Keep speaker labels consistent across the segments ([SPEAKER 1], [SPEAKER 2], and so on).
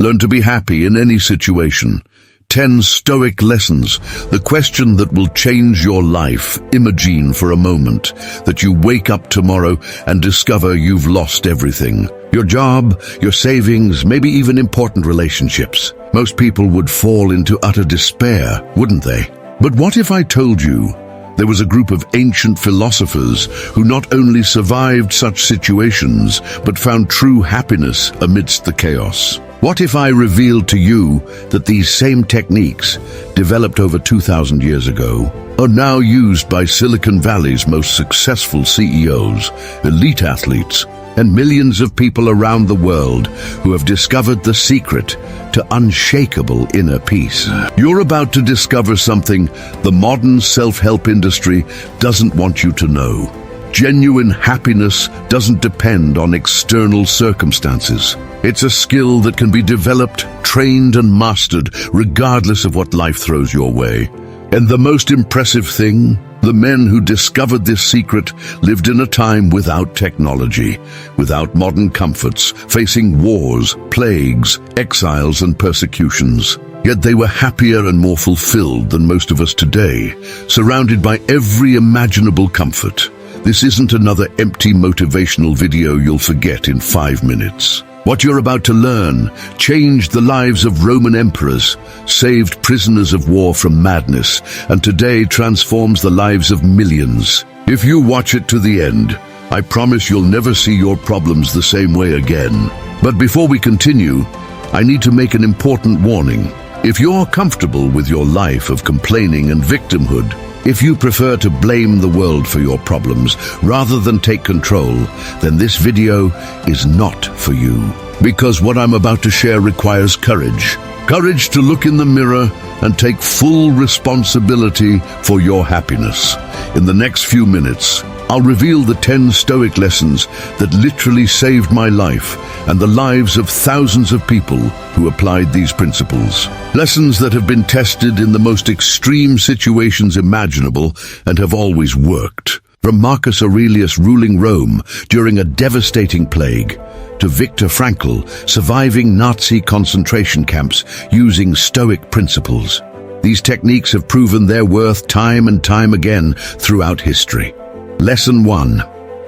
[SPEAKER 1] Learn to be happy in any situation. 10 Stoic lessons. The question that will change your life. Imagine for a moment that you wake up tomorrow and discover you've lost everything. Your job, your savings, maybe even important relationships. Most people would fall into utter despair, wouldn't they? But what if I told you there was a group of ancient philosophers who not only survived such situations, but found true happiness amidst the chaos? What if I revealed to you that these same techniques, developed over 2,000 years ago, are now used by Silicon Valley's most successful CEOs, elite athletes, and millions of people around the world who have discovered the secret to unshakable inner peace? You're about to discover something the modern self-help industry doesn't want you to know. Genuine happiness doesn't depend on external circumstances. It's a skill that can be developed, trained, and mastered regardless of what life throws your way. And the most impressive thing, the men who discovered this secret lived in a time without technology, without modern comforts, facing wars, plagues, exiles, and persecutions. Yet they were happier and more fulfilled than most of us today, surrounded by every imaginable comfort. This isn't another empty motivational video you'll forget in 5 minutes. What you're about to learn changed the lives of Roman emperors, saved prisoners of war from madness, and today transforms the lives of millions. If you watch it to the end, I promise you'll never see your problems the same way again. But before we continue, I need to make an important warning. If you're comfortable with your life of complaining and victimhood, if you prefer to blame the world for your problems rather than take control, then this video is not for you. Because what I'm about to share requires courage. Courage to look in the mirror and take full responsibility for your happiness. In the next few minutes, I'll reveal the 10 Stoic lessons that literally saved my life and the lives of thousands of people who applied these principles. Lessons that have been tested in the most extreme situations imaginable and have always worked. From Marcus Aurelius ruling Rome during a devastating plague, to Viktor Frankl surviving Nazi concentration camps using Stoic principles. These techniques have proven their worth time and time again throughout history. Lesson 1.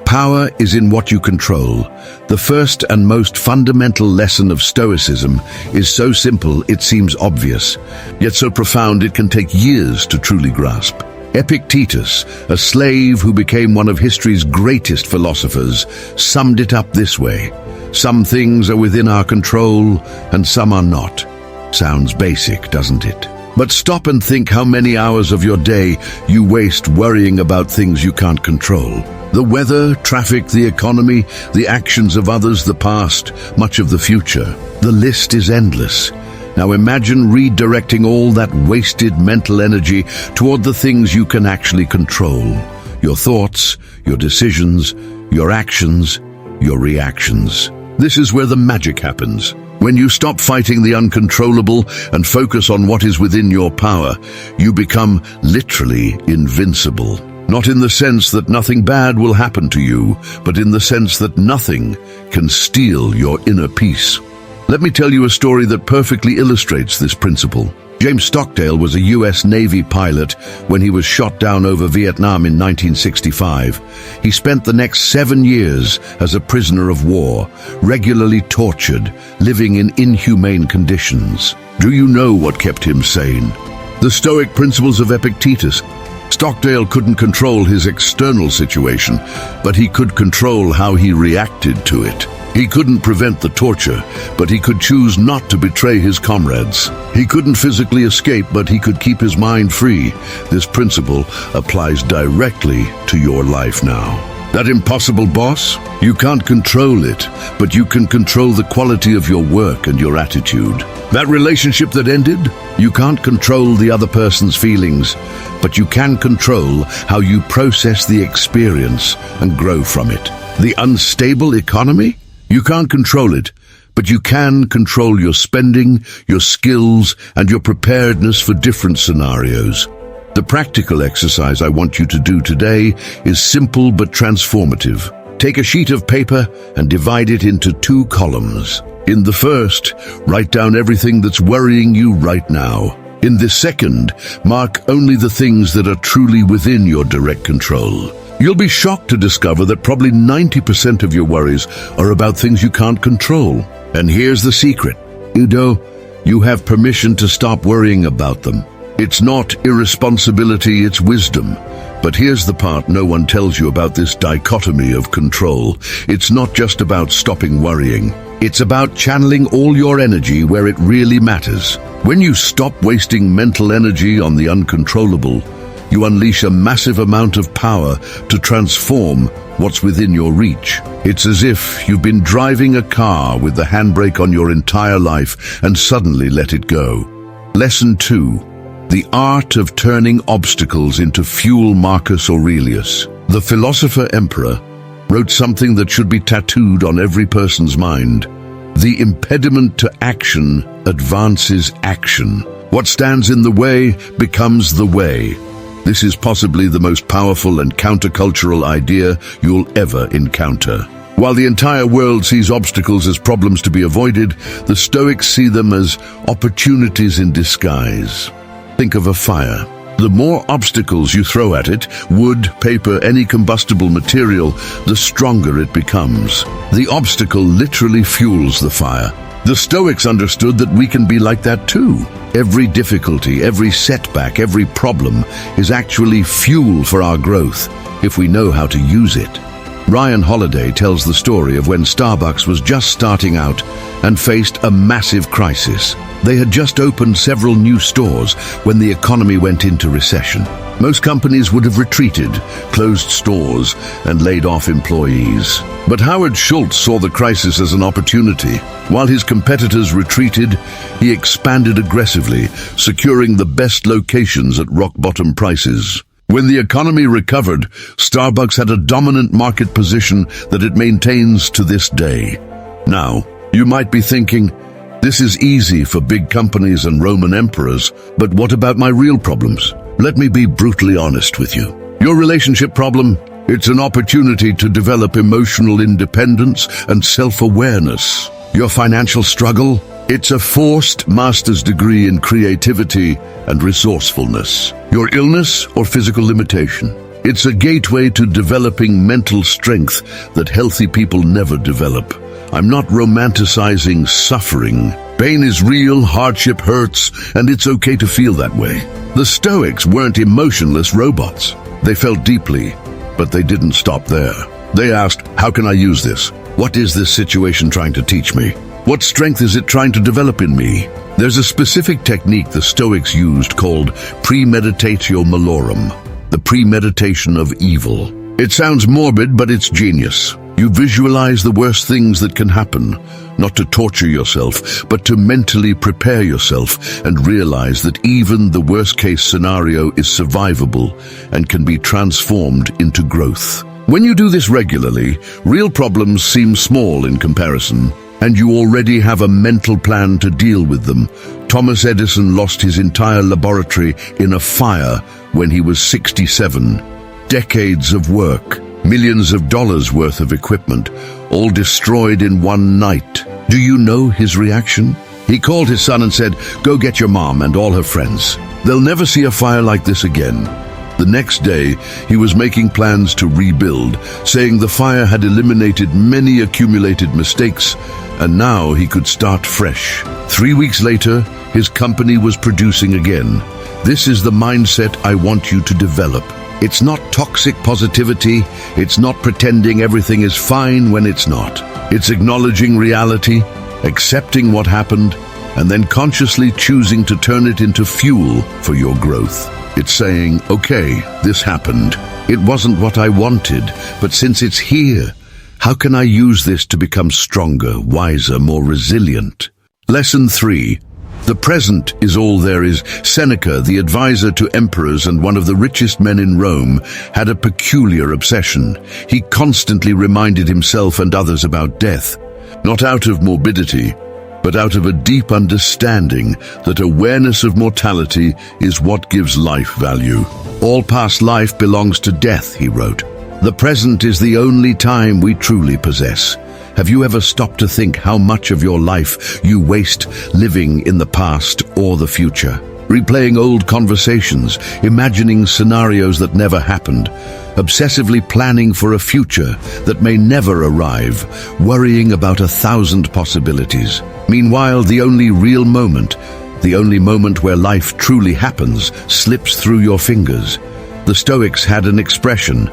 [SPEAKER 1] Power is in what you control. The first and most fundamental lesson of Stoicism is so simple it seems obvious, yet so profound it can take years to truly grasp. Epictetus, a slave who became one of history's greatest philosophers, summed it up this way: some things are within our control and some are not. Sounds basic, doesn't it? But stop and think how many hours of your day you waste worrying about things you can't control. The weather, traffic, the economy, the actions of others, the past, much of the future. The list is endless. Now imagine redirecting all that wasted mental energy toward the things you can actually control. Your thoughts, your decisions, your actions, your reactions. This is where the magic happens. When you stop fighting the uncontrollable and focus on what is within your power, you become literally invincible. Not in the sense that nothing bad will happen to you, but in the sense that nothing can steal your inner peace. Let me tell you a story that perfectly illustrates this principle. James Stockdale was a U.S. Navy pilot when he was shot down over Vietnam in 1965. He spent the next 7 years as a prisoner of war, regularly tortured, living in inhumane conditions. Do you know what kept him sane? The Stoic principles of Epictetus. Stockdale couldn't control his external situation, but he could control how he reacted to it. He couldn't prevent the torture, but he could choose not to betray his comrades. He couldn't physically escape, but he could keep his mind free. This principle applies directly to your life now. That impossible boss? You can't control it, but you can control the quality of your work and your attitude. That relationship that ended? You can't control the other person's feelings, but you can control how you process the experience and grow from it. The unstable economy? You can't control it, but you can control your spending, your skills, and your preparedness for different scenarios. The practical exercise I want you to do today is simple but transformative. Take a sheet of paper and divide it into 2 columns. In the first, write down everything that's worrying you right now. In the second, mark only the things that are truly within your direct control. You'll be shocked to discover that probably 90% of your worries are about things you can't control. And here's the secret. You have permission to stop worrying about them. It's not irresponsibility, it's wisdom. But here's the part no one tells you about this dichotomy of control. It's not just about stopping worrying. It's about channeling all your energy where it really matters. When you stop wasting mental energy on the uncontrollable, you unleash a massive amount of power to transform what's within your reach. It's as if you've been driving a car with the handbrake on your entire life and suddenly let it go. Lesson 2. The art of turning obstacles into fuel. Marcus Aurelius, the philosopher-emperor, wrote something that should be tattooed on every person's mind. The impediment to action advances action. What stands in the way becomes the way. This is possibly the most powerful and countercultural idea you'll ever encounter. While the entire world sees obstacles as problems to be avoided, the Stoics see them as opportunities in disguise. Think of a fire. The more obstacles you throw at it, wood, paper, any combustible material, the stronger it becomes. The obstacle literally fuels the fire. The Stoics understood that we can be like that too. Every difficulty, every setback, every problem is actually fuel for our growth if we know how to use it. Ryan Holiday tells the story of when Starbucks was just starting out and faced a massive crisis. They had just opened several new stores when the economy went into recession. Most companies would have retreated, closed stores, and laid off employees. But Howard Schultz saw the crisis as an opportunity. While his competitors retreated, he expanded aggressively, securing the best locations at rock-bottom prices. When the economy recovered, Starbucks had a dominant market position that it maintains to this day. Now, you might be thinking, this is easy for big companies and Roman emperors, but what about my real problems? Let me be brutally honest with you. Your relationship problem, it's an opportunity to develop emotional independence and self-awareness. Your financial struggle, it's a forced master's degree in creativity and resourcefulness. Your illness or physical limitation, it's a gateway to developing mental strength that healthy people never develop. I'm not romanticizing suffering. Pain is real, hardship hurts, and it's okay to feel that way. The Stoics weren't emotionless robots. They felt deeply, but they didn't stop there. They asked, how can I use this? What is this situation trying to teach me? What strength is it trying to develop in me? There's a specific technique the Stoics used called premeditatio malorum, the premeditation of evil. It sounds morbid, but it's genius. You visualize the worst things that can happen, not to torture yourself, but to mentally prepare yourself and realize that even the worst-case scenario is survivable and can be transformed into growth. When you do this regularly, real problems seem small in comparison, and you already have a mental plan to deal with them. Thomas Edison lost his entire laboratory in a fire when he was 67. Decades of work, millions of dollars worth of equipment, all destroyed in one night. Do you know his reaction? He called his son and said, "Go get your mom and all her friends. They'll never see a fire like this again." The next day, he was making plans to rebuild, saying the fire had eliminated many accumulated mistakes, and now he could start fresh. 3 weeks later, his company was producing again. This is the mindset I want you to develop. It's not toxic positivity. It's not pretending everything is fine when it's not. It's acknowledging reality, accepting what happened, and then consciously choosing to turn it into fuel for your growth. It's saying, okay, this happened. It wasn't what I wanted, but since it's here, how can I use this to become stronger, wiser, more resilient? Lesson 3. The present is all there is. Seneca, the advisor to emperors and one of the richest men in Rome, had a peculiar obsession. He constantly reminded himself and others about death, not out of morbidity, but out of a deep understanding that awareness of mortality is what gives life value. All past life belongs to death, he wrote. The present is the only time we truly possess. Have you ever stopped to think how much of your life you waste living in the past or the future? Replaying old conversations, imagining scenarios that never happened, obsessively planning for a future that may never arrive, worrying about 1,000 possibilities. Meanwhile, the only real moment, the only moment where life truly happens, slips through your fingers. The Stoics had an expression,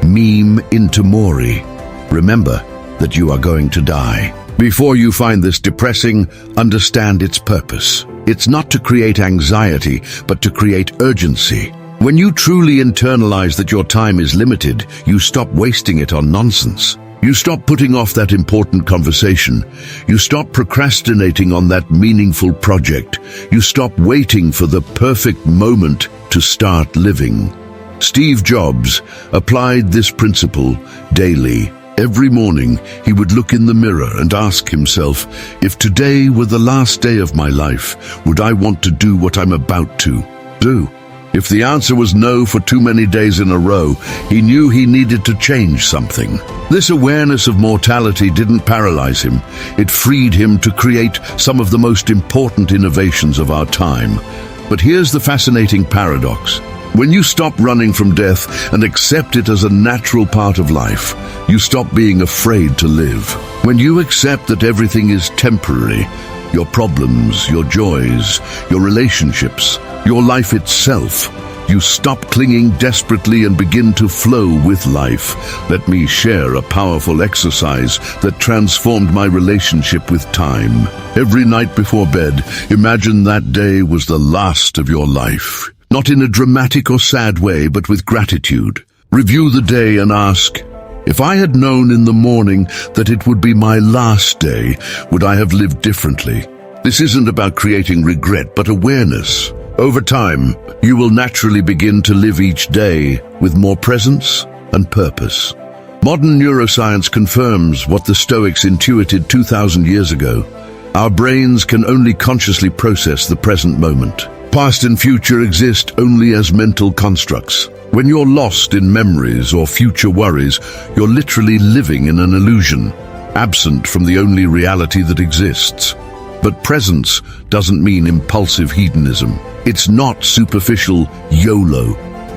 [SPEAKER 1] meme into mori. Remember that you are going to die. Before you find this depressing, understand its purpose. It's not to create anxiety, but to create urgency. When you truly internalize that your time is limited, you stop wasting it on nonsense. You stop putting off that important conversation. You stop procrastinating on that meaningful project. You stop waiting for the perfect moment to start living. Steve Jobs applied this principle daily. Every morning, he would look in the mirror and ask himself, if today were the last day of my life, would I want to do what I'm about to do? If the answer was no for too many days in a row, he knew he needed to change something. This awareness of mortality didn't paralyze him. It freed him to create some of the most important innovations of our time. But here's the fascinating paradox. When you stop running from death and accept it as a natural part of life, you stop being afraid to live. When you accept that everything is temporary, your problems, your joys, your relationships, your life itself, you stop clinging desperately and begin to flow with life. Let me share a powerful exercise that transformed my relationship with time. Every night before bed, imagine that day was the last of your life. Not in a dramatic or sad way, but with gratitude. Review the day and ask, if I had known in the morning that it would be my last day, would I have lived differently? This isn't about creating regret, but awareness. Over time, you will naturally begin to live each day with more presence and purpose. Modern neuroscience confirms what the Stoics intuited 2,000 years ago. Our brains can only consciously process the present moment. Past and future exist only as mental constructs. When you're lost in memories or future worries, you're literally living in an illusion, absent from the only reality that exists. But presence doesn't mean impulsive hedonism. It's not superficial YOLO.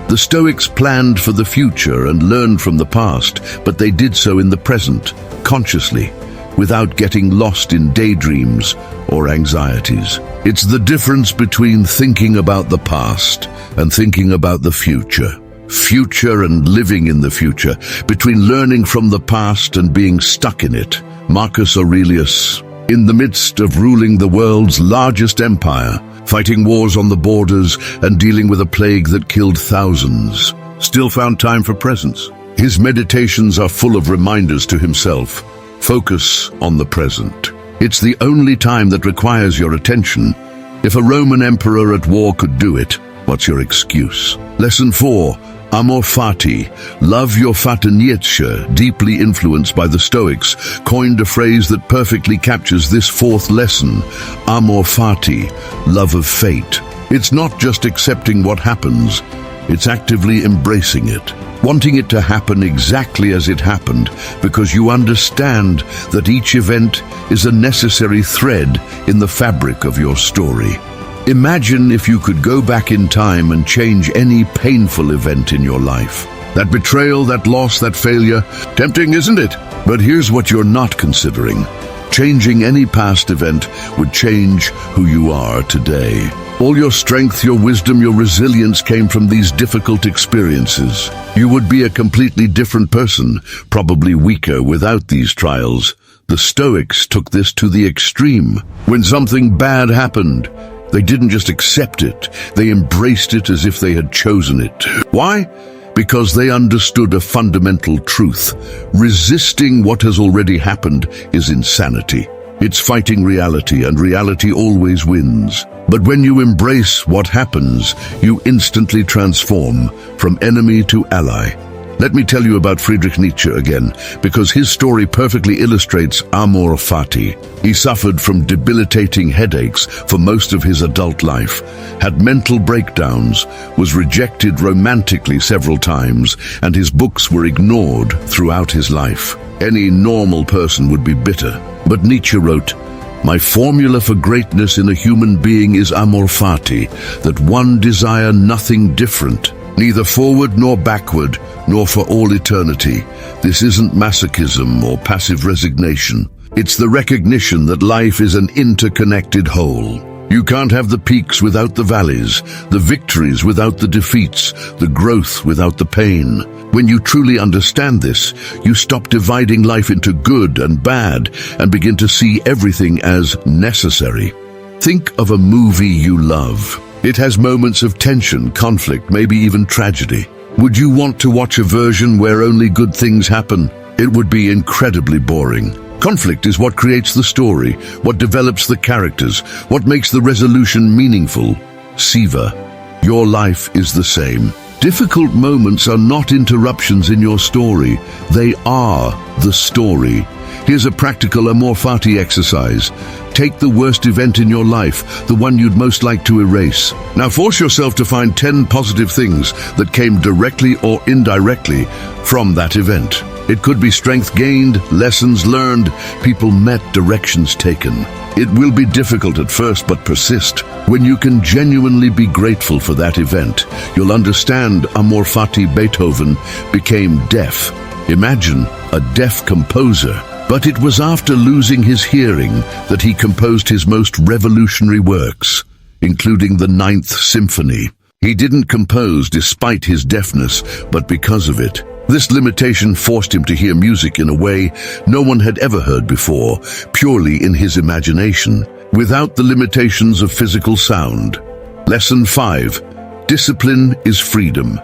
[SPEAKER 1] The Stoics planned for the future and learned from the past, but they did so in the present, consciously, without getting lost in daydreams or anxieties. It's the difference between thinking about the past and thinking about the future. Future and living in the future, between learning from the past and being stuck in it. Marcus Aurelius, in the midst of ruling the world's largest empire, fighting wars on the borders and dealing with a plague that killed thousands, still found time for presence. His meditations are full of reminders to himself. Focus on the present. It's the only time that requires your attention. If a Roman emperor at war could do it, what's your excuse? Lesson 4. Amor Fati, love your fata. Nietzsche, deeply influenced by the Stoics, coined a phrase that perfectly captures this fourth lesson. Amor Fati, love of fate. It's not just accepting what happens, it's actively embracing it. Wanting it to happen exactly as it happened, because you understand that each event is a necessary thread in the fabric of your story. Imagine if you could go back in time and change any painful event in your life. That betrayal, that loss, that failure. Tempting, isn't it? But here's what you're not considering. Changing any past event would change who you are today. All your strength, your wisdom, your resilience came from these difficult experiences. You would be a completely different person, probably weaker without these trials. The Stoics took this to the extreme. When something bad happened, they didn't just accept it, they embraced it as if they had chosen it. Why? Because they understood a fundamental truth. Resisting what has already happened is insanity. It's fighting reality, and reality always wins. But when you embrace what happens, you instantly transform from enemy to ally. Let me tell you about Friedrich Nietzsche again, because his story perfectly illustrates Amor Fati. He suffered from debilitating headaches for most of his adult life, had mental breakdowns, was rejected romantically several times, and his books were ignored throughout his life. Any normal person would be bitter. But Nietzsche wrote, "My formula for greatness in a human being is Amor Fati, that one desire nothing different, neither forward nor backward, nor for all eternity. This isn't masochism or passive resignation. It's the recognition that life is an interconnected whole. You can't have the peaks without the valleys, the victories without the defeats, the growth without the pain. When you truly understand this, you stop dividing life into good and bad and begin to see everything as necessary. Think of a movie you love. It has moments of tension, conflict, maybe even tragedy. Would you want to watch a version where only good things happen? It would be incredibly boring. Conflict is what creates the story, what develops the characters, what makes the resolution meaningful. Siva, your life is the same. Difficult moments are not interruptions in your story. They are the story. Here's a practical Amor Fati exercise. Take the worst event in your life, the one you'd most like to erase. Now force yourself to find 10 positive things that came directly or indirectly from that event. It could be strength gained, lessons learned, people met, directions taken. It will be difficult at first, but persist. When you can genuinely be grateful for that event, you'll understand Amor Fati. Beethoven became deaf. Imagine a deaf composer. But it was after losing his hearing that he composed his most revolutionary works, including the Ninth Symphony. He didn't compose despite his deafness, but because of it. This limitation forced him to hear music in a way no one had ever heard before, purely in his imagination, without the limitations of physical sound. Lesson 5. Discipline is freedom.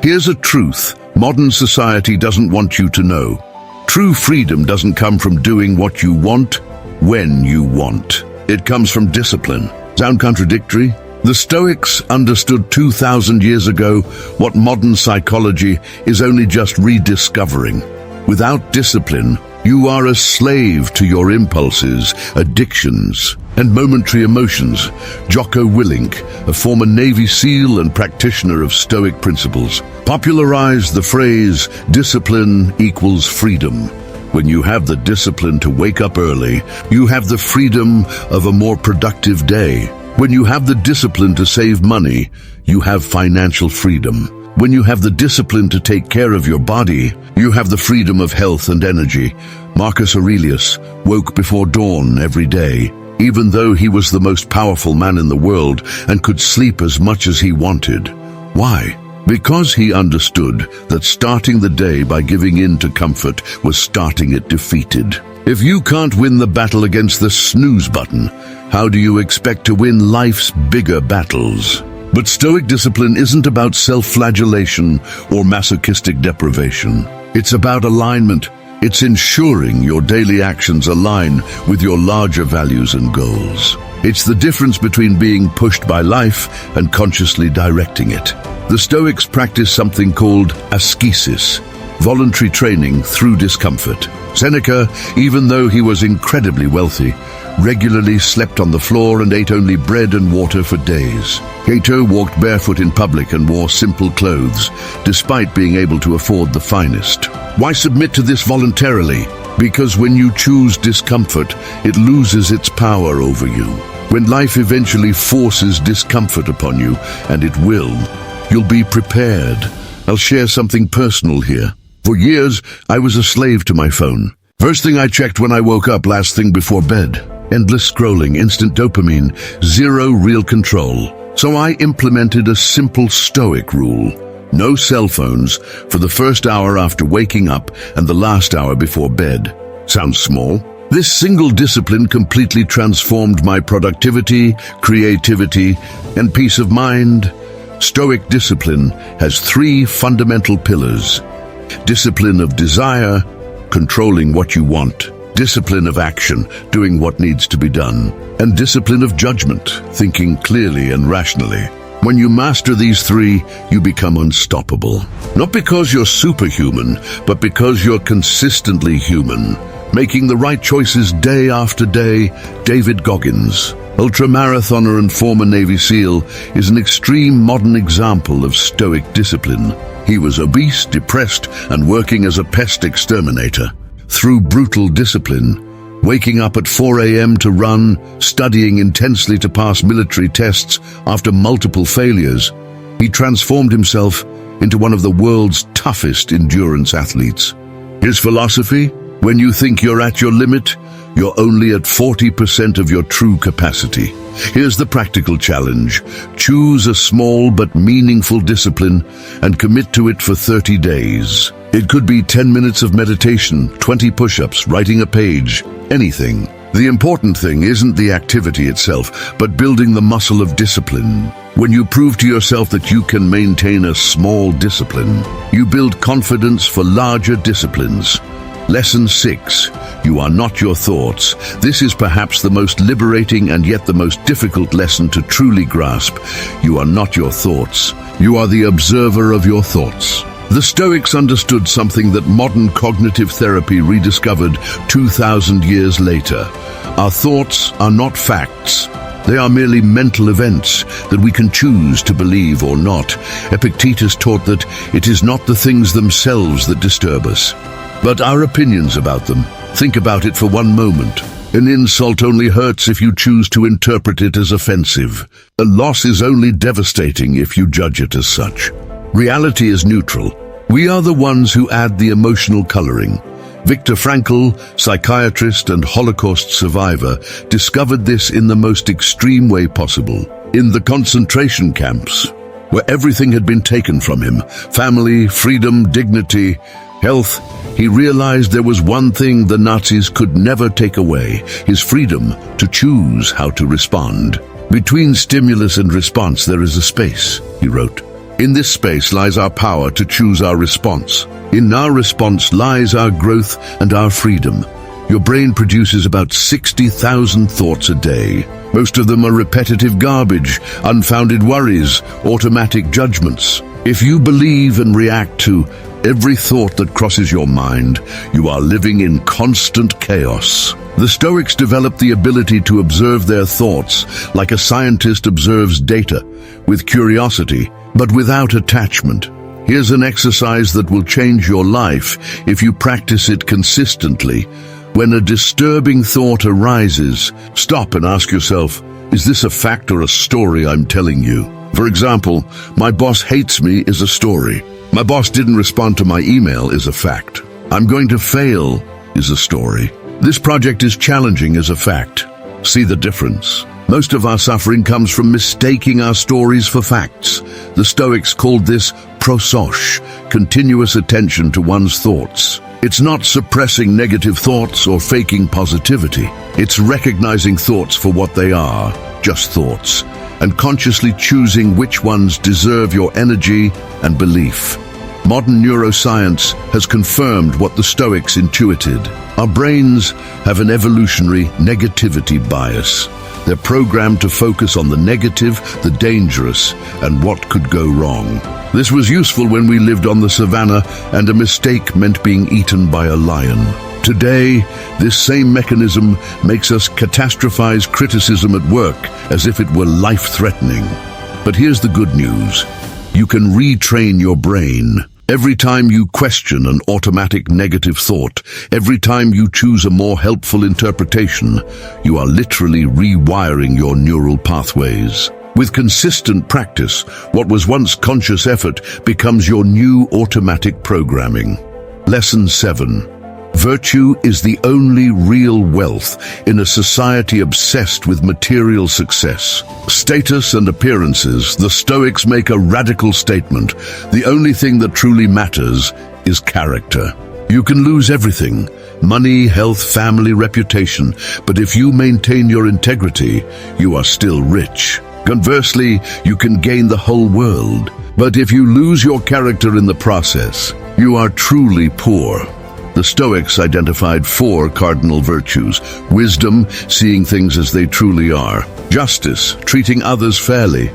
[SPEAKER 1] Here's a truth modern society doesn't want you to know. True freedom doesn't come from doing what you want, when you want. It comes from discipline. Sound contradictory? The Stoics understood 2,000 years ago what modern psychology is only just rediscovering. Without discipline, you are a slave to your impulses, addictions, and momentary emotions. Jocko Willink, a former Navy SEAL and practitioner of Stoic principles, popularized the phrase, discipline equals freedom. When you have the discipline to wake up early, you have the freedom of a more productive day. When you have the discipline to save money, you have financial freedom. When you have the discipline to take care of your body, you have the freedom of health and energy. Marcus Aurelius woke before dawn every day, even though he was the most powerful man in the world and could sleep as much as he wanted. Why? Because he understood that starting the day by giving in to comfort was starting it defeated. If you can't win the battle against the snooze button, how do you expect to win life's bigger battles? But Stoic discipline isn't about self-flagellation or masochistic deprivation. It's about alignment. It's ensuring your daily actions align with your larger values and goals. It's the difference between being pushed by life and consciously directing it. The Stoics practice something called ascesis, voluntary training through discomfort. Seneca, even though he was incredibly wealthy, regularly slept on the floor and ate only bread and water for days. Cato walked barefoot in public and wore simple clothes, despite being able to afford the finest. Why submit to this voluntarily? Because when you choose discomfort, it loses its power over you. When life eventually forces discomfort upon you, and it will, you'll be prepared. I'll share something personal here. For years, I was a slave to my phone. First thing I checked when I woke up, last thing before bed. Endless scrolling, instant dopamine, zero real control. So I implemented a simple Stoic rule. No cell phones for the first hour after waking up and the last hour before bed. Sounds small? This single discipline completely transformed my productivity, creativity, and peace of mind. Stoic discipline has 3 fundamental pillars. Discipline of desire, controlling what you want. Discipline of action, doing what needs to be done. And discipline of judgment, thinking clearly and rationally. When you master these three, you become unstoppable. Not because you're superhuman, but because you're consistently human. Making the right choices day after day. David Goggins, ultramarathoner and former Navy SEAL, is an extreme modern example of Stoic discipline. He was obese, depressed, and working as a pest exterminator. Through brutal discipline, waking up at 4 a.m. to run, studying intensely to pass military tests after multiple failures, he transformed himself into one of the world's toughest endurance athletes. His philosophy: when you think you're at your limit, you're only at 40% of your true capacity. Here's the practical challenge. Choose a small but meaningful discipline and commit to it for 30 days. It could be 10 minutes of meditation, 20 push-ups, writing a page, anything. The important thing isn't the activity itself, but building the muscle of discipline. When you prove to yourself that you can maintain a small discipline, you build confidence for larger disciplines. Lesson 6. You are not your thoughts. This is perhaps the most liberating and yet the most difficult lesson to truly grasp. You are not your thoughts. You are the observer of your thoughts. The Stoics understood something that modern cognitive therapy rediscovered 2,000 years later. Our thoughts are not facts. They are merely mental events that we can choose to believe or not. Epictetus taught that it is not the things themselves that disturb us, but our opinions about them. Think about it for one moment. An insult only hurts if you choose to interpret it as offensive. A loss is only devastating if you judge it as such. Reality is neutral. We are the ones who add the emotional coloring. Viktor Frankl, psychiatrist and Holocaust survivor, discovered this in the most extreme way possible. In the concentration camps, where everything had been taken from him, family, freedom, dignity, health, he realized there was one thing the Nazis could never take away: his freedom to choose how to respond. Between stimulus and response there is a space, he wrote. In this space lies our power to choose our response. In our response lies our growth and our freedom. Your brain produces about 60,000 thoughts a day. Most of them are repetitive garbage, unfounded worries, automatic judgments. If you believe and react to every thought that crosses your mind, you are living in constant chaos. The Stoics developed the ability to observe their thoughts like a scientist observes data, with curiosity, but without attachment. Here's an exercise that will change your life if you practice it consistently. When a disturbing thought arises, stop and ask yourself, is this a fact or a story I'm telling you? For example, my boss hates me is a story. My boss didn't respond to my email is a fact. I'm going to fail is a story. This project is challenging is a fact. See the difference? Most of our suffering comes from mistaking our stories for facts. The Stoics called this prosos, continuous attention to one's thoughts. It's not suppressing negative thoughts or faking positivity. It's recognizing thoughts for what they are, just thoughts, and consciously choosing which ones deserve your energy and belief. Modern neuroscience has confirmed what the Stoics intuited. Our brains have an evolutionary negativity bias. They're programmed to focus on the negative, the dangerous, and what could go wrong. This was useful when we lived on the savannah and a mistake meant being eaten by a lion. Today, this same mechanism makes us catastrophize criticism at work as if it were life-threatening. But here's the good news. You can retrain your brain. Every time you question an automatic negative thought, every time you choose a more helpful interpretation, you are literally rewiring your neural pathways. With consistent practice, what was once conscious effort becomes your new automatic programming. Lesson 7. Virtue is the only real wealth in a society obsessed with material success, status and appearances. The Stoics make a radical statement. The only thing that truly matters is character. You can lose everything: money, health, family, reputation, but if you maintain your integrity, you are still rich. Conversely, you can gain the whole world, but if you lose your character in the process, you are truly poor. The Stoics identified 4 cardinal virtues: wisdom, seeing things as they truly are; justice, treating others fairly;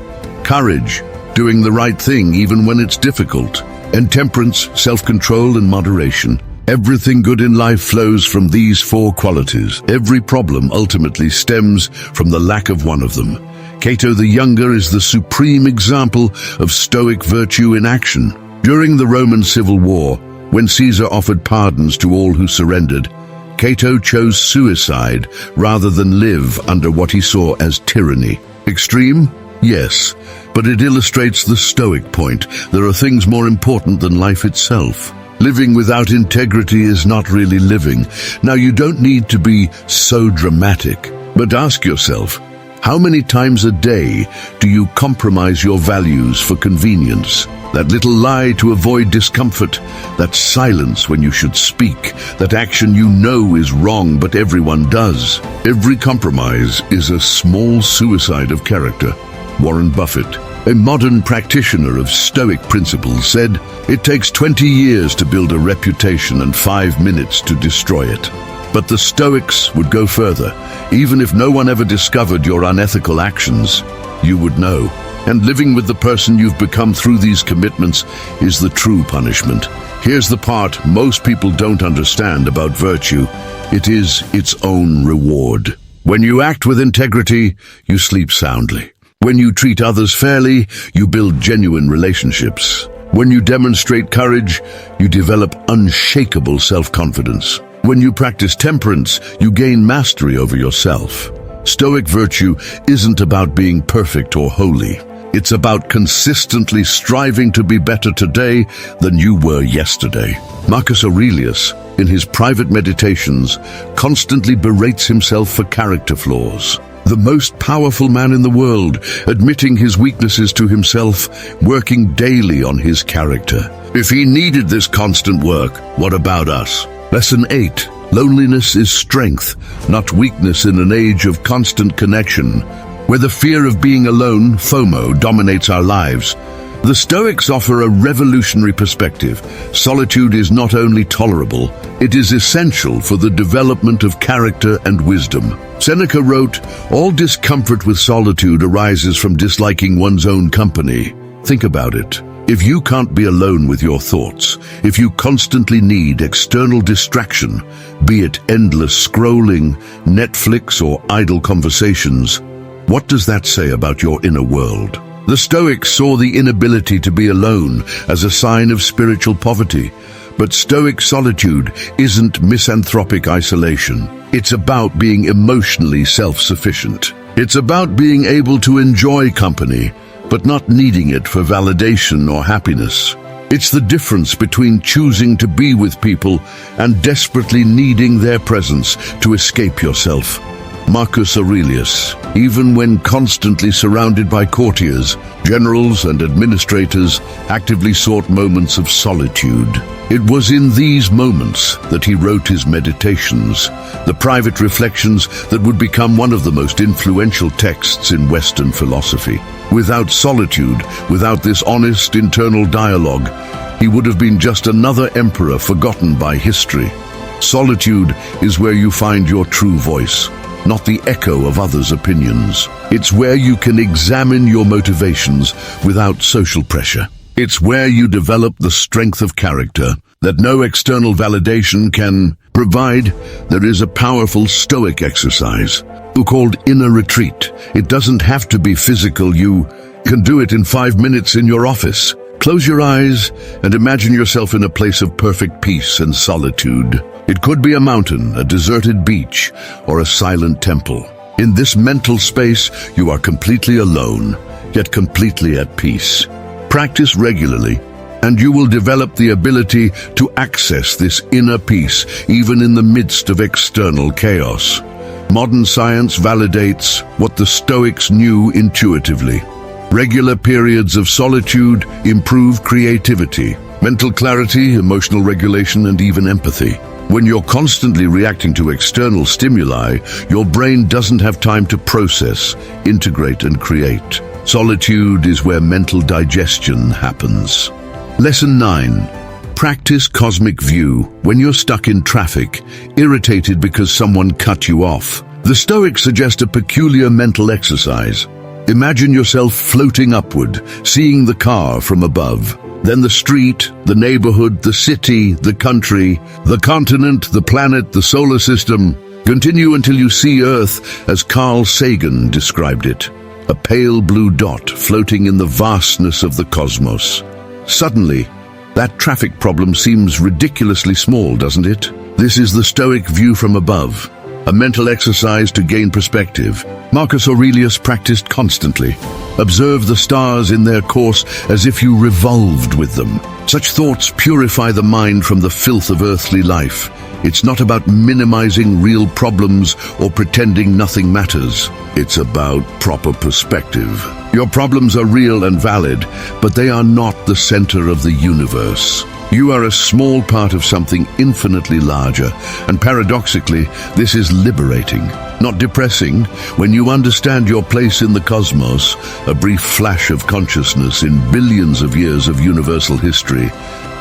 [SPEAKER 1] Courage, doing the right thing even when it's difficult. And temperance, self-control and moderation. Everything good in life flows from these four qualities. Every problem ultimately stems from the lack of one of them. Cato the Younger is the supreme example of Stoic virtue in action. During the Roman Civil War, when Caesar offered pardons to all who surrendered, Cato chose suicide rather than live under what he saw as tyranny. Extreme? Yes, but it illustrates the Stoic point. There are things more important than life itself. Living without integrity is not really living. Now, you don't need to be so dramatic, but ask yourself, how many times a day do you compromise your values for convenience? That little lie to avoid discomfort, that silence when you should speak, that action you know is wrong but everyone does. Every compromise is a small suicide of character. Warren Buffett, a modern practitioner of Stoic principles, said, "It takes 20 years to build a reputation and 5 minutes to destroy it." But the Stoics would go further. Even if no one ever discovered your unethical actions, you would know. And living with the person you've become through these commitments is the true punishment. Here's the part most people don't understand about virtue. It is its own reward. When you act with integrity, you sleep soundly. When you treat others fairly, you build genuine relationships. When you demonstrate courage, you develop unshakable self-confidence. When you practice temperance, you gain mastery over yourself. Stoic virtue isn't about being perfect or holy. It's about consistently striving to be better today than you were yesterday. Marcus Aurelius, in his private meditations, constantly berates himself for character flaws. The most powerful man in the world, admitting his weaknesses to himself, working daily on his character. If he needed this constant work, what about us? Lesson 8. Loneliness is strength, not weakness in an age of constant connection, where the fear of being alone, FOMO, dominates our lives. The Stoics offer a revolutionary perspective. Solitude is not only tolerable, it is essential for the development of character and wisdom. Seneca wrote, "All discomfort with solitude arises from disliking one's own company." Think about it. If you can't be alone with your thoughts, if you constantly need external distraction, be it endless scrolling, Netflix, or idle conversations, what does that say about your inner world? The Stoics saw the inability to be alone as a sign of spiritual poverty. But Stoic solitude isn't misanthropic isolation. It's about being emotionally self-sufficient. It's about being able to enjoy company, but not needing it for validation or happiness. It's the difference between choosing to be with people and desperately needing their presence to escape yourself. Marcus Aurelius, even when constantly surrounded by courtiers, generals and administrators, actively sought moments of solitude. It was in these moments that he wrote his Meditations, the private reflections that would become one of the most influential texts in Western philosophy. Without solitude, without this honest internal dialogue, he would have been just another emperor forgotten by history. Solitude is where you find your true voice, not the echo of others' opinions. It's where you can examine your motivations without social pressure. It's where you develop the strength of character that no external validation can provide. There is a powerful Stoic exercise called inner retreat. It doesn't have to be physical. You can do it in 5 minutes in your office. Close your eyes and imagine yourself in a place of perfect peace and solitude. It could be a mountain, a deserted beach, or a silent temple. In this mental space, you are completely alone, yet completely at peace. Practice regularly, and you will develop the ability to access this inner peace, even in the midst of external chaos. Modern science validates what the Stoics knew intuitively. Regular periods of solitude improve creativity, mental clarity, emotional regulation, and even empathy. When you're constantly reacting to external stimuli, your brain doesn't have time to process, integrate, and create. Solitude is where mental digestion happens. Lesson 9. Practice cosmic view. When you're stuck in traffic, irritated because someone cut you off, the Stoics suggest a peculiar mental exercise. Imagine yourself floating upward, seeing the car from above. Then the street, the neighborhood, the city, the country, the continent, the planet, the solar system. Continue until you see Earth as Carl Sagan described it, a pale blue dot floating in the vastness of the cosmos. Suddenly, that traffic problem seems ridiculously small, doesn't it? This is the Stoic view from above, a mental exercise to gain perspective. Marcus Aurelius practiced constantly. Observe the stars in their course as if you revolved with them. Such thoughts purify the mind from the filth of earthly life. It's not about minimizing real problems or pretending nothing matters. It's about proper perspective. Your problems are real and valid, but they are not the center of the universe. You are a small part of something infinitely larger, and paradoxically, this is liberating, not depressing. When you understand your place in the cosmos, a brief flash of consciousness in billions of years of universal history,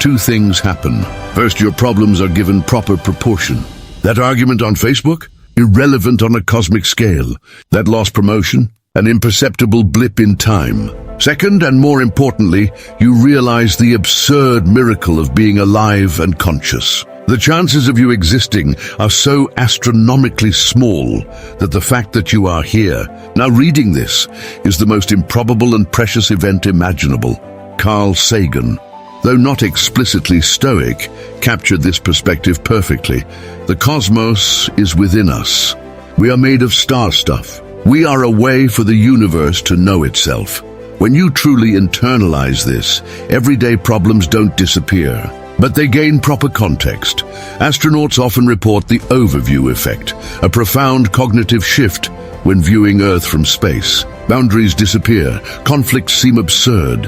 [SPEAKER 1] two things happen. First, your problems are given proper proportion. That argument on Facebook? Irrelevant on a cosmic scale. That lost promotion? An imperceptible blip in time. Second, and more importantly, you realize the absurd miracle of being alive and conscious. The chances of you existing are so astronomically small that the fact that you are here, now reading this, is the most improbable and precious event imaginable. Carl Sagan, though not explicitly Stoic, captured this perspective perfectly. The cosmos is within us. We are made of star stuff. We are a way for the universe to know itself. When you truly internalize this, everyday problems don't disappear, but they gain proper context. Astronauts often report the overview effect, a profound cognitive shift when viewing Earth from space. Boundaries disappear, conflicts seem absurd.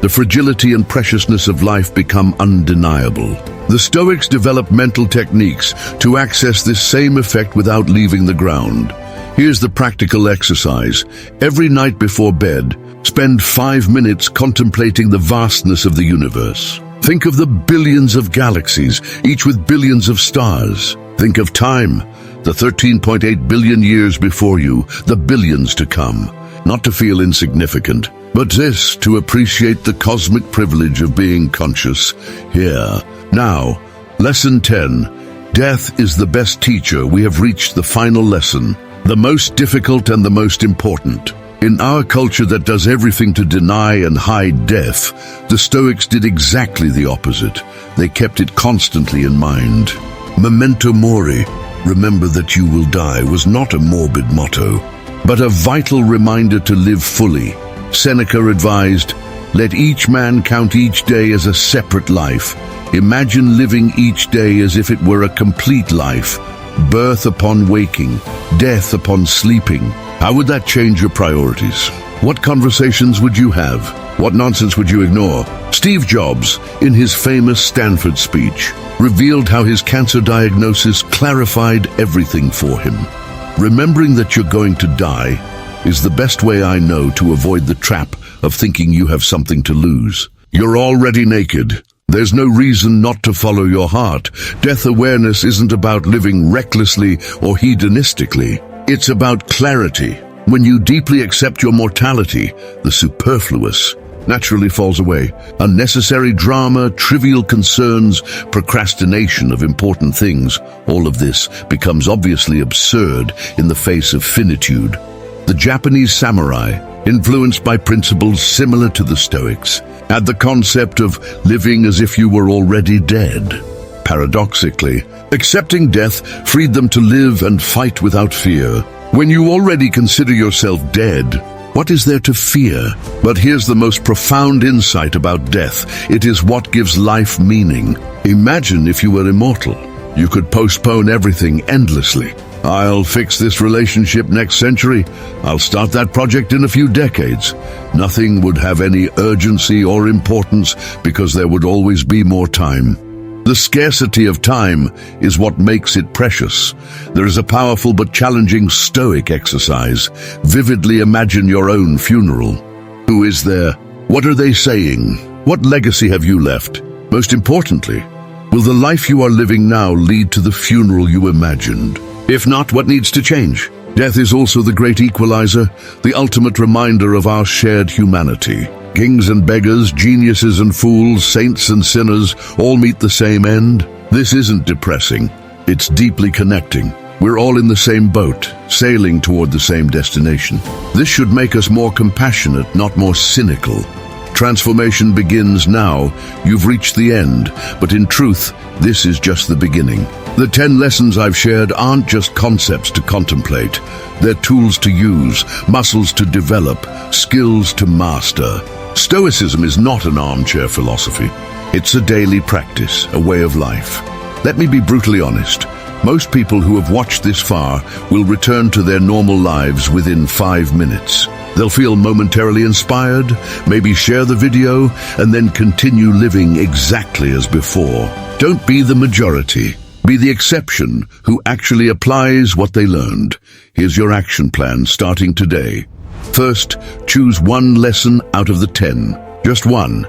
[SPEAKER 1] The fragility and preciousness of life become undeniable. The Stoics develop mental techniques to access this same effect without leaving the ground. Here's the practical exercise. Every night before bed, spend 5 minutes contemplating the vastness of the universe. Think of the billions of galaxies, each with billions of stars. Think of time, the 13.8 billion years before you, the billions to come. Not to feel insignificant, but to appreciate the cosmic privilege of being conscious here. Now, Lesson 10. Death is the best teacher. We have reached the final lesson, the most difficult and the most important. In our culture that does everything to deny and hide death, the Stoics did exactly the opposite. They kept it constantly in mind. Memento mori, remember that you will die, was not a morbid motto, but a vital reminder to live fully. Seneca advised, let each man count each day as a separate life. Imagine living each day as if it were a complete life. Birth upon waking, death upon sleeping. How would that change your priorities? What conversations would you have? What nonsense would you ignore? Steve Jobs, in his famous Stanford speech, revealed how his cancer diagnosis clarified everything for him. Remembering that you're going to die is the best way I know to avoid the trap of thinking you have something to lose. You're already naked. There's no reason not to follow your heart. Death awareness isn't about living recklessly or hedonistically. It's about clarity. When you deeply accept your mortality, the superfluous naturally falls away. Unnecessary drama, trivial concerns, procrastination of important things, all of this becomes obviously absurd in the face of finitude. The Japanese samurai, influenced by principles similar to the Stoics, had the concept of living as if you were already dead. Paradoxically, accepting death freed them to live and fight without fear. When you already consider yourself dead, what is there to fear? But here's the most profound insight about death. It is what gives life meaning. Imagine if you were immortal. You could postpone everything endlessly. I'll fix this relationship next century. I'll start that project in a few decades. Nothing would have any urgency or importance because there would always be more time. The scarcity of time is what makes it precious. There is a powerful but challenging Stoic exercise. Vividly imagine your own funeral. Who is there? What are they saying? What legacy have you left? Most importantly, will the life you are living now lead to the funeral you imagined? If not, what needs to change? Death is also the great equalizer, the ultimate reminder of our shared humanity. Kings and beggars, geniuses and fools, saints and sinners all meet the same end. This isn't depressing. It's deeply connecting. We're all in the same boat, sailing toward the same destination. This should make us more compassionate, not more cynical. Transformation begins now. You've reached the end, but in truth, this is just the beginning. The 10 lessons I've shared aren't just concepts to contemplate. They're tools to use, muscles to develop, skills to master. Stoicism is not an armchair philosophy. It's a daily practice, a way of life. Let me be brutally honest. Most people who have watched this far will return to their normal lives within 5 minutes. They'll feel momentarily inspired, maybe share the video, and then continue living exactly as before. Don't be the majority. Be the exception who actually applies what they learned. Here's your action plan starting today. First, choose one lesson out of the 10. Just one.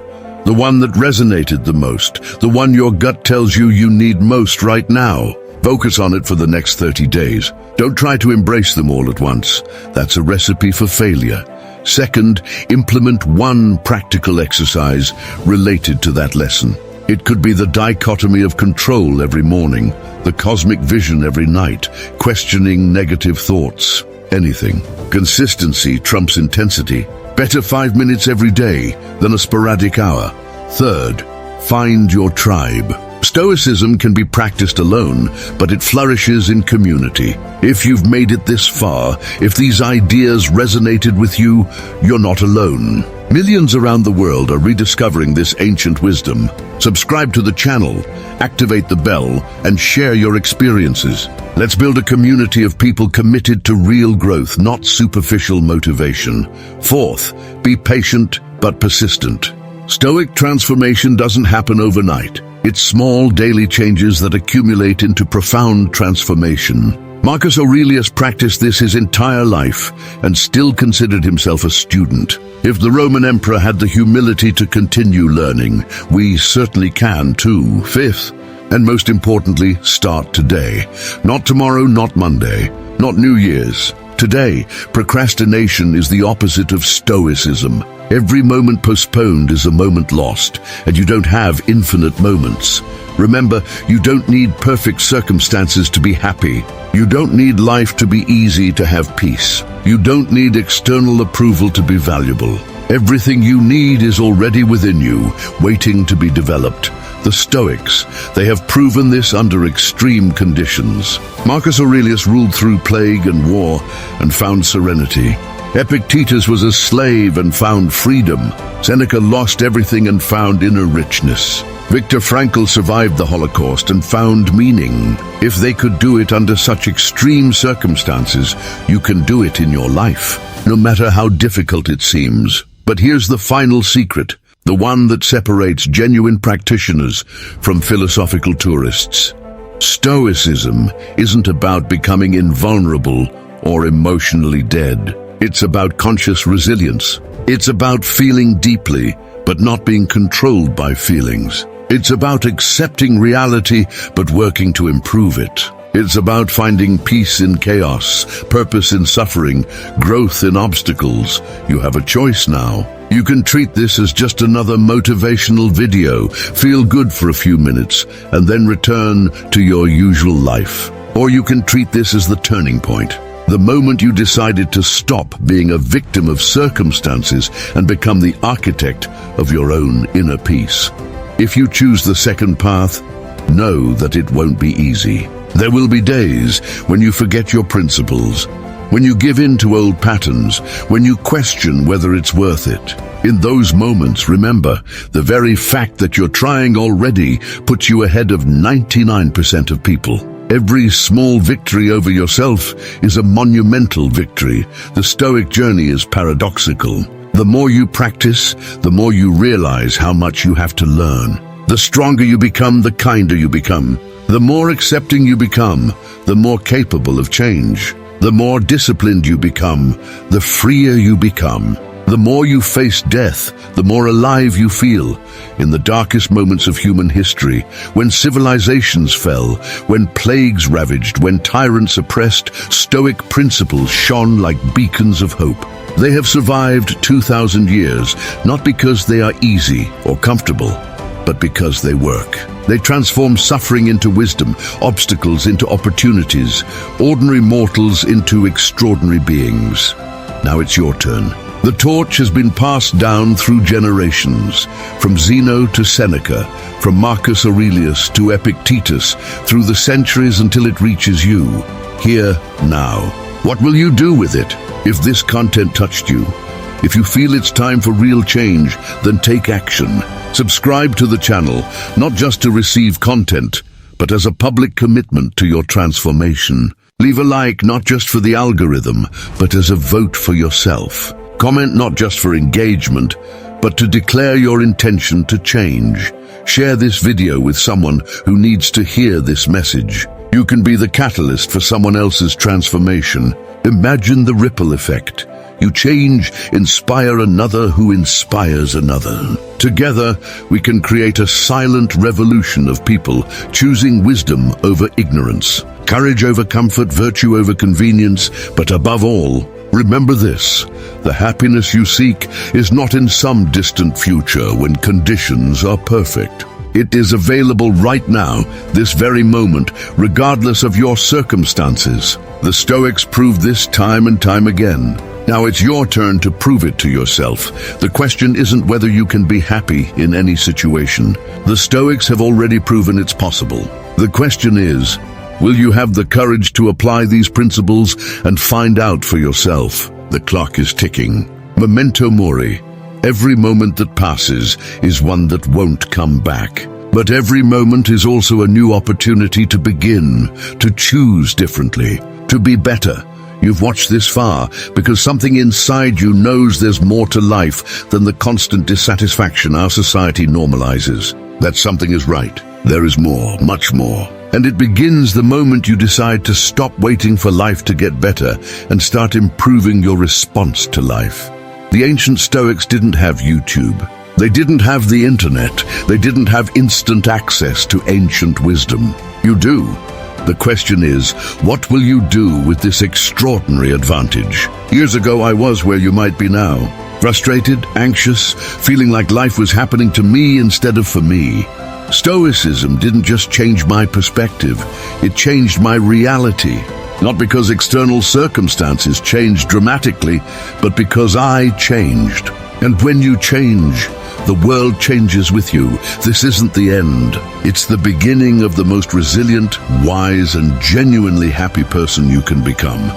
[SPEAKER 1] The one that resonated the most. The one your gut tells you need most right now. Focus on it for the next 30 days. Don't try to embrace them all at once. That's a recipe for failure. Second, implement one practical exercise related to that lesson. It could be the dichotomy of control every morning, the cosmic vision every night, questioning negative thoughts, anything. Consistency trumps intensity. Better 5 minutes every day than a sporadic hour. Third, find your tribe. Stoicism can be practiced alone, but it flourishes in community. If you've made it this far, if these ideas resonated with you, you're not alone. Millions around the world are rediscovering this ancient wisdom. Subscribe to the channel, activate the bell, and share your experiences. Let's build a community of people committed to real growth, not superficial motivation. Fourth, be patient but persistent. Stoic transformation doesn't happen overnight. It's small daily changes that accumulate into profound transformation. Marcus Aurelius practiced this his entire life and still considered himself a student. If the Roman emperor had the humility to continue learning, we certainly can too. Fifth, and most importantly, start today. Not tomorrow, not Monday, not New Year's. Today, procrastination is the opposite of stoicism. Every moment postponed is a moment lost, and you don't have infinite moments. Remember, you don't need perfect circumstances to be happy. You don't need life to be easy to have peace. You don't need external approval to be valuable. Everything you need is already within you, waiting to be developed. The Stoics, they have proven this under extreme conditions. Marcus Aurelius ruled through plague and war and found serenity. Epictetus was a slave and found freedom. Seneca lost everything and found inner richness. Viktor Frankl survived the Holocaust and found meaning. If they could do it under such extreme circumstances, you can do it in your life, no matter how difficult it seems. But here's the final secret, the one that separates genuine practitioners from philosophical tourists. Stoicism isn't about becoming invulnerable or emotionally dead. It's about conscious resilience. It's about feeling deeply, but not being controlled by feelings. It's about accepting reality, but working to improve it. It's about finding peace in chaos, purpose in suffering, growth in obstacles. You have a choice now. You can treat this as just another motivational video, feel good for a few minutes, and then return to your usual life. Or you can treat this as the turning point. The moment you decided to stop being a victim of circumstances and become the architect of your own inner peace. If you choose the second path, know that it won't be easy. There will be days when you forget your principles, when you give in to old patterns, when you question whether it's worth it. In those moments, remember, the very fact that you're trying already puts you ahead of 99% of people. Every small victory over yourself is a monumental victory. The Stoic journey is paradoxical. The more you practice, the more you realize how much you have to learn. The stronger you become, the kinder you become. The more accepting you become, the more capable of change. The more disciplined you become, the freer you become. The more you face death, the more alive you feel. In the darkest moments of human history, when civilizations fell, when plagues ravaged, when tyrants oppressed, Stoic principles shone like beacons of hope. They have survived 2,000 years, not because they are easy or comfortable, but because they work. They transform suffering into wisdom, obstacles into opportunities, ordinary mortals into extraordinary beings. Now it's your turn. The torch has been passed down through generations, from Zeno to Seneca, from Marcus Aurelius to Epictetus, through the centuries until it reaches you, here, now. What will you do with it? If this content touched you, if you feel it's time for real change, then take action. Subscribe to the channel, not just to receive content, but as a public commitment to your transformation. Leave a like not just for the algorithm, but as a vote for yourself. Comment not just for engagement, but to declare your intention to change. Share this video with someone who needs to hear this message. You can be the catalyst for someone else's transformation. Imagine the ripple effect. You change, inspire another who inspires another. Together, we can create a silent revolution of people choosing wisdom over ignorance, courage over comfort, virtue over convenience, but above all, remember this: the happiness you seek is not in some distant future when conditions are perfect. It is available right now, this very moment, regardless of your circumstances. The Stoics proved this time and time again. Now it's your turn to prove it to yourself. The question isn't whether you can be happy in any situation. The Stoics have already proven it's possible. The question is, will you have the courage to apply these principles and find out for yourself? The clock is ticking. Memento mori. Every moment that passes is one that won't come back. But every moment is also a new opportunity to begin, to choose differently, to be better. You've watched this far because something inside you knows there's more to life than the constant dissatisfaction our society normalizes. That something is right. There is more, much more. And it begins the moment you decide to stop waiting for life to get better and start improving your response to life. The ancient Stoics didn't have YouTube. They didn't have the internet. They didn't have instant access to ancient wisdom. You do. The question is, what will you do with this extraordinary advantage? Years ago, I was where you might be now. Frustrated, anxious, feeling like life was happening to me instead of for me. Stoicism didn't just change my perspective, it changed my reality. Not because external circumstances changed dramatically, but because I changed. And when you change, the world changes with you. This isn't the end. It's the beginning of the most resilient, wise, and genuinely happy person you can become.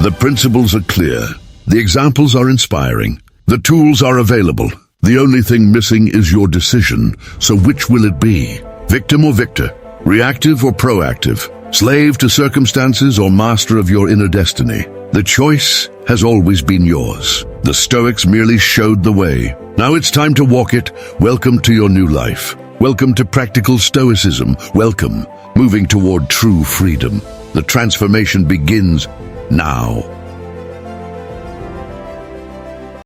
[SPEAKER 1] The principles are clear. The examples are inspiring. The tools are available. The only thing missing is your decision. So which will it be? Victim or victor? Reactive or proactive? Slave to circumstances or master of your inner destiny? The choice has always been yours. The Stoics merely showed the way. Now it's time to walk it. Welcome to your new life. Welcome to practical Stoicism. Welcome, moving toward true freedom. The transformation begins now.